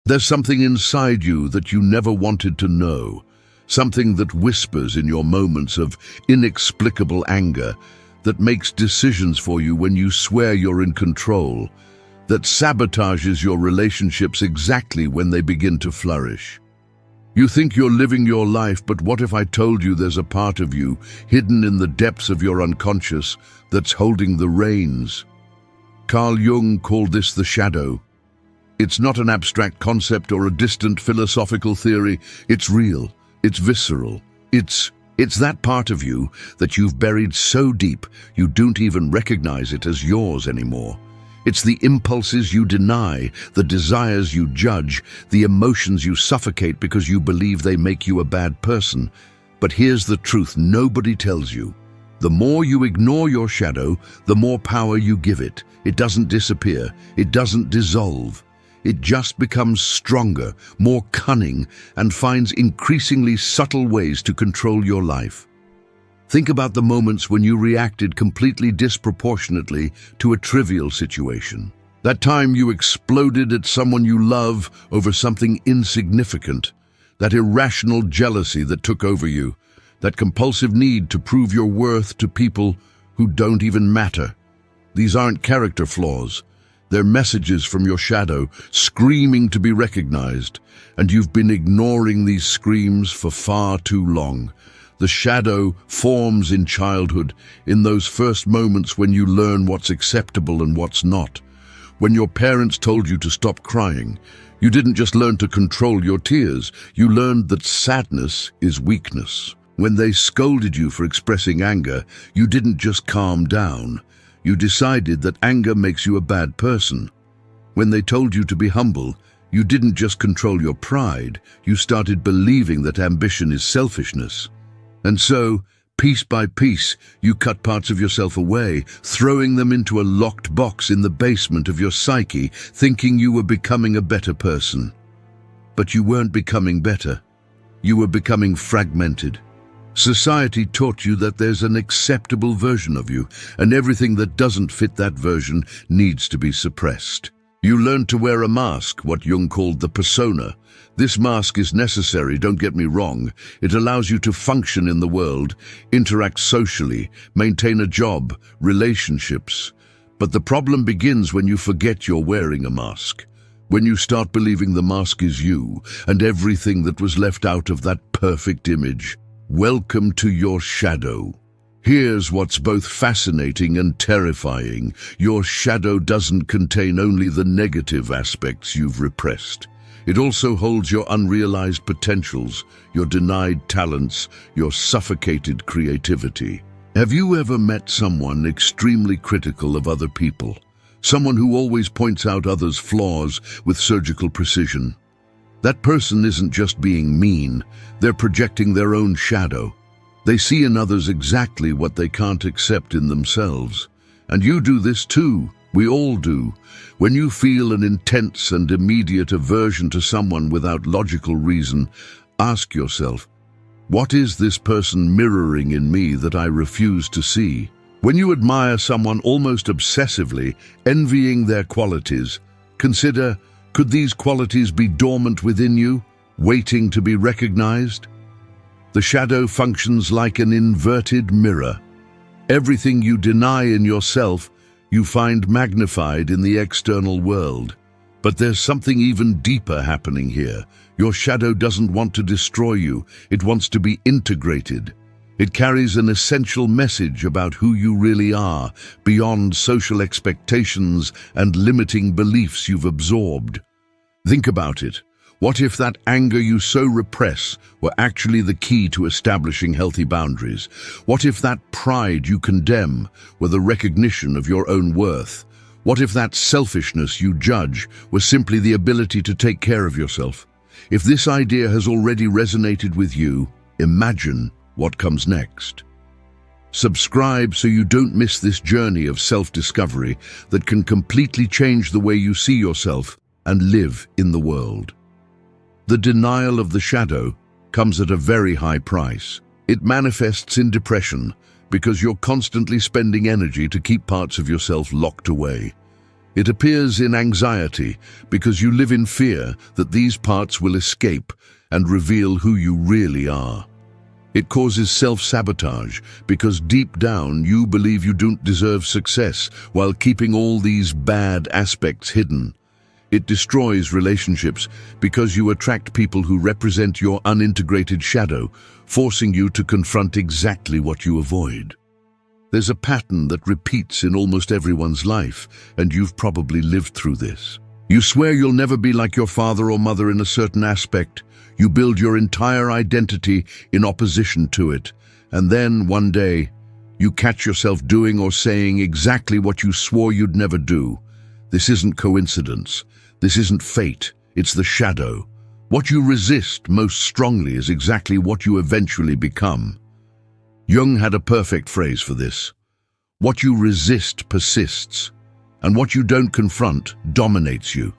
There's something inside you that you never wanted to know, something that whispers in your moments of inexplicable anger, that makes decisions for you when you swear you're in control, that sabotages your relationships exactly when they begin to flourish. You think you're living your life, but what if I told you there's a part of you, hidden in the depths of your unconscious, that's holding the reins? Carl Jung called this the shadow. It's not an abstract concept or a distant philosophical theory. It's real. It's visceral. It's that part of you that you've buried so deep you don't even recognize it as yours anymore. It's the impulses you deny, the desires you judge, the emotions you suffocate because you believe they make you a bad person. But here's the truth nobody tells you. The more you ignore your shadow, the more power you give it. It doesn't disappear. It doesn't dissolve. It just becomes stronger, more cunning, and finds increasingly subtle ways to control your life. Think about the moments when you reacted completely disproportionately to a trivial situation. That time you exploded at someone you love over something insignificant. That irrational jealousy that took over you. That compulsive need to prove your worth to people who don't even matter. These aren't character flaws. They're messages from your shadow, screaming to be recognized, and you've been ignoring these screams for far too long. The shadow forms in childhood, in those first moments when you learn what's acceptable and what's not. When your parents told you to stop crying, you didn't just learn to control your tears, you learned that sadness is weakness. When they scolded you for expressing anger, you didn't just calm down. You decided that anger makes you a bad person. When they told you to be humble, you didn't just control your pride, you started believing that ambition is selfishness. And so, piece by piece, you cut parts of yourself away, throwing them into a locked box in the basement of your psyche, thinking you were becoming a better person. But you weren't becoming better. You were becoming fragmented. Society taught you that there's an acceptable version of you, and everything that doesn't fit that version needs to be suppressed. You learned to wear a mask, what Jung called the persona. This mask is necessary, don't get me wrong. It allows you to function in the world, interact socially, maintain a job, relationships. But the problem begins when you forget you're wearing a mask. When you start believing the mask is you, and everything that was left out of that perfect image. Welcome to your shadow. Here's what's both fascinating and terrifying. Your shadow doesn't contain only the negative aspects you've repressed. It also holds your unrealized potentials, your denied talents, your suffocated creativity. Have you ever met someone extremely critical of other people? Someone who always points out others' flaws with surgical precision? That person isn't just being mean, they're projecting their own shadow. They see in others exactly what they can't accept in themselves. And you do this too. We all do. When you feel an intense and immediate aversion to someone without logical reason, ask yourself, what is this person mirroring in me that I refuse to see? When you admire someone almost obsessively, envying their qualities, consider, could these qualities be dormant within you, waiting to be recognized? The shadow functions like an inverted mirror. Everything you deny in yourself, you find magnified in the external world. But there's something even deeper happening here. Your shadow doesn't want to destroy you, it wants to be integrated. It carries an essential message about who you really are, beyond social expectations and limiting beliefs you've absorbed. Think about it. What if that anger you so repress were actually the key to establishing healthy boundaries? What if that pride you condemn were the recognition of your own worth? What if that selfishness you judge was simply the ability to take care of yourself? If this idea has already resonated with you, imagine what comes next. Subscribe so you don't miss this journey of self-discovery that can completely change the way you see yourself and live in the world. The denial of the shadow comes at a very high price. It manifests in depression because you're constantly spending energy to keep parts of yourself locked away. It appears in anxiety because you live in fear that these parts will escape and reveal who you really are. It causes self-sabotage because deep down you believe you don't deserve success while keeping all these bad aspects hidden. It destroys relationships because you attract people who represent your unintegrated shadow, forcing you to confront exactly what you avoid. There's a pattern that repeats in almost everyone's life, and you've probably lived through this. You swear you'll never be like your father or mother in a certain aspect. You build your entire identity in opposition to it, and then, one day, you catch yourself doing or saying exactly what you swore you'd never do. This isn't coincidence. This isn't fate. It's the shadow. What you resist most strongly is exactly what you eventually become. Jung had a perfect phrase for this. What you resist persists, and what you don't confront dominates you.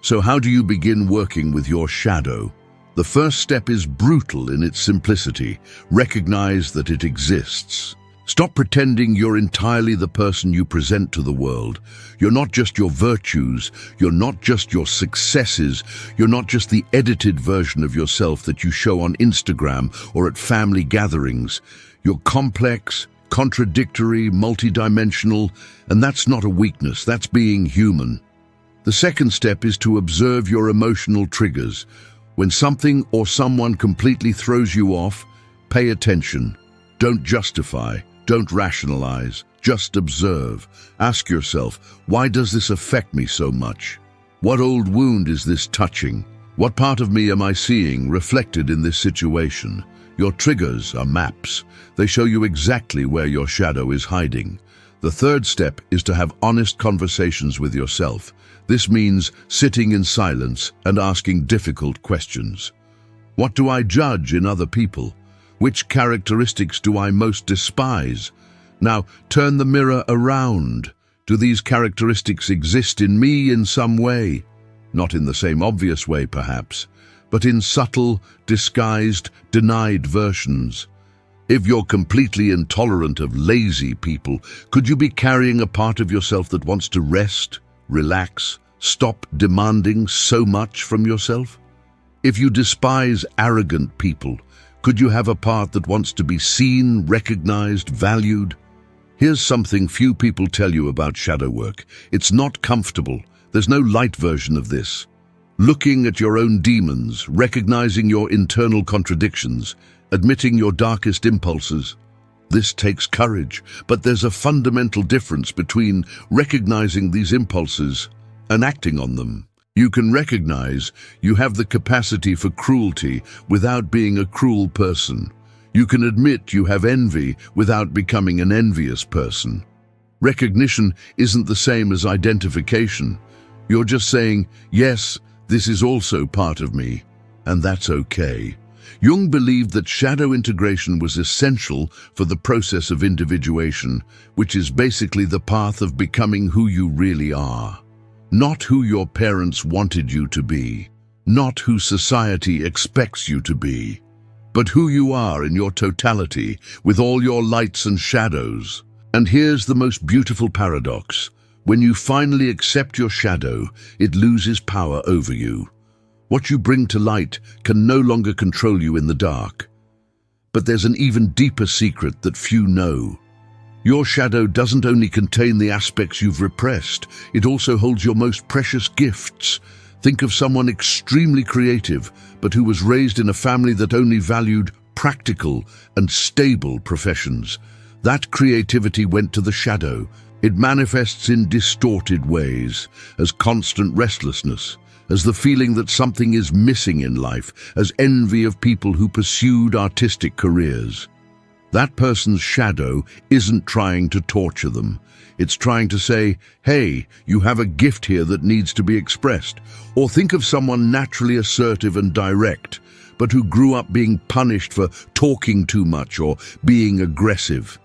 So how do you begin working with your shadow? The first step is brutal in its simplicity. Recognize that it exists. Stop pretending you're entirely the person you present to the world. You're not just your virtues, you're not just your successes, you're not just the edited version of yourself that you show on Instagram or at family gatherings. You're complex, contradictory, multidimensional, and that's not a weakness, that's being human. The second step is to observe your emotional triggers. When something or someone completely throws you off, pay attention. Don't justify. Don't rationalize, just observe. Ask yourself, why does this affect me so much? What old wound is this touching? What part of me am I seeing reflected in this situation? Your triggers are maps. They show you exactly where your shadow is hiding. The third step is to have honest conversations with yourself. This means sitting in silence and asking difficult questions. What do I judge in other people? Which characteristics do I most despise? Now, turn the mirror around. Do these characteristics exist in me in some way? Not in the same obvious way, perhaps, but in subtle, disguised, denied versions. If you're completely intolerant of lazy people, could you be carrying a part of yourself that wants to rest, relax, stop demanding so much from yourself? If you despise arrogant people, could you have a part that wants to be seen, recognized, valued? Here's something few people tell you about shadow work. It's not comfortable. There's no light version of this. Looking at your own demons, recognizing your internal contradictions, admitting your darkest impulses. This takes courage, but there's a fundamental difference between recognizing these impulses and acting on them. You can recognize you have the capacity for cruelty without being a cruel person. You can admit you have envy without becoming an envious person. Recognition isn't the same as identification. You're just saying, yes, this is also part of me, and that's okay. Jung believed that shadow integration was essential for the process of individuation, which is basically the path of becoming who you really are. Not who your parents wanted you to be, not who society expects you to be, but who you are in your totality, with all your lights and shadows. And here's the most beautiful paradox. When you finally accept your shadow, it loses power over you. What you bring to light can no longer control you in the dark. But there's an even deeper secret that few know. Your shadow doesn't only contain the aspects you've repressed, it also holds your most precious gifts. Think of someone extremely creative, but who was raised in a family that only valued practical and stable professions. That creativity went to the shadow. It manifests in distorted ways, as constant restlessness, as the feeling that something is missing in life, as envy of people who pursued artistic careers. That person's shadow isn't trying to torture them. It's trying to say, hey, you have a gift here that needs to be expressed. Or think of someone naturally assertive and direct, but who grew up being punished for talking too much or being aggressive.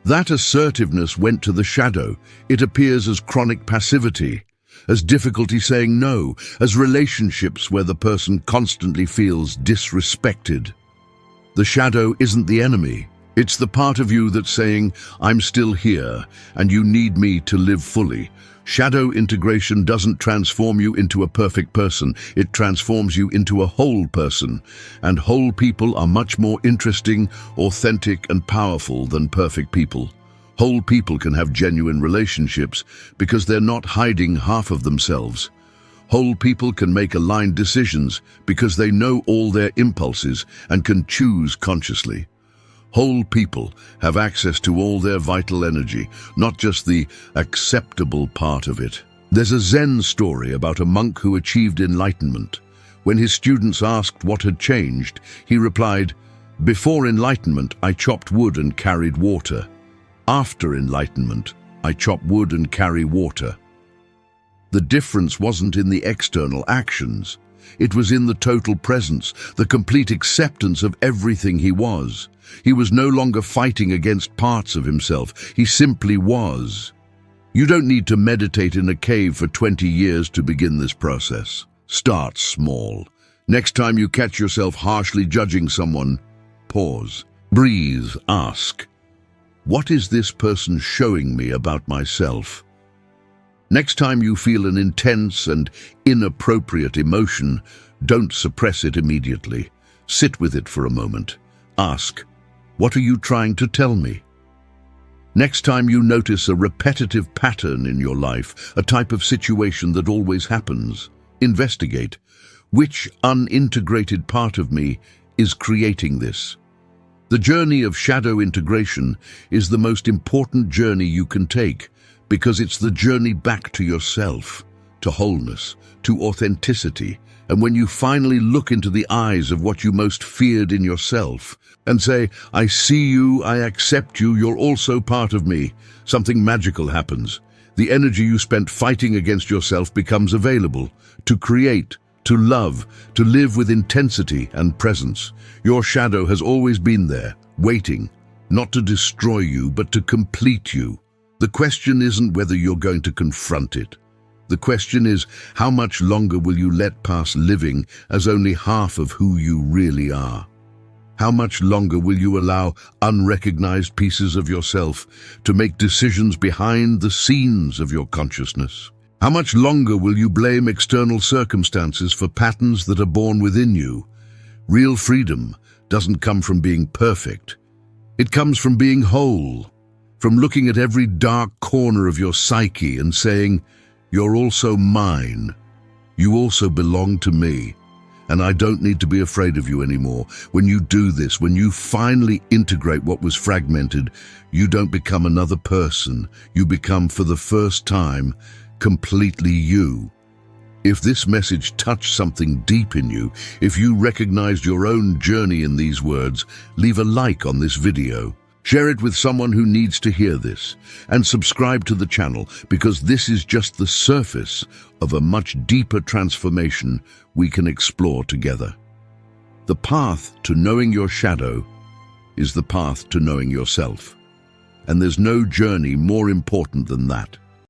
That assertiveness went to the shadow. It appears as chronic passivity, as difficulty saying no, as relationships where the person constantly feels disrespected. The shadow isn't the enemy. It's the part of you that's saying, I'm still here, and you need me to live fully. Shadow integration doesn't transform you into a perfect person, it transforms you into a whole person. And whole people are much more interesting, authentic, and powerful than perfect people. Whole people can have genuine relationships because they're not hiding half of themselves. Whole people can make aligned decisions because they know all their impulses and can choose consciously. Whole people have access to all their vital energy, not just the acceptable part of it. There's a Zen story about a monk who achieved enlightenment. When his students asked what had changed, he replied, "Before enlightenment, I chopped wood and carried water. After enlightenment, I chop wood and carry water." The difference wasn't in the external actions. It was in the total presence, the complete acceptance of everything he was. He was no longer fighting against parts of himself. He simply was. You don't need to meditate in a cave for 20 years to begin this process. Start small. Next time you catch yourself harshly judging someone, pause, breathe, ask, "What is this person showing me about myself?" Next time you feel an intense and inappropriate emotion, don't suppress it immediately. Sit with it for a moment. Ask, "What are you trying to tell me?" Next time you notice a repetitive pattern in your life, a type of situation that always happens, investigate, which unintegrated part of me is creating this? The journey of shadow integration is the most important journey you can take, because it's the journey back to yourself, to wholeness, to authenticity. And when you finally look into the eyes of what you most feared in yourself and say, "I see you, I accept you, you're also part of me," something magical happens. The energy you spent fighting against yourself becomes available to create, to love, to live with intensity and presence. Your shadow has always been there, waiting, not to destroy you, but to complete you. The question isn't whether you're going to confront it. The question is, how much longer will you let pass living as only half of who you really are? How much longer will you allow unrecognized pieces of yourself to make decisions behind the scenes of your consciousness? How much longer will you blame external circumstances for patterns that are born within you? Real freedom doesn't come from being perfect. It comes from being whole. From looking at every dark corner of your psyche and saying, "You're also mine. You also belong to me, and I don't need to be afraid of you anymore." When you do this, when you finally integrate what was fragmented, you don't become another person. You become, for the first time, completely you. If this message touched something deep in you, if you recognized your own journey in these words, leave a like on this video. Share it with someone who needs to hear this, and subscribe to the channel, because this is just the surface of a much deeper transformation we can explore together. The path to knowing your shadow is the path to knowing yourself, and there's no journey more important than that.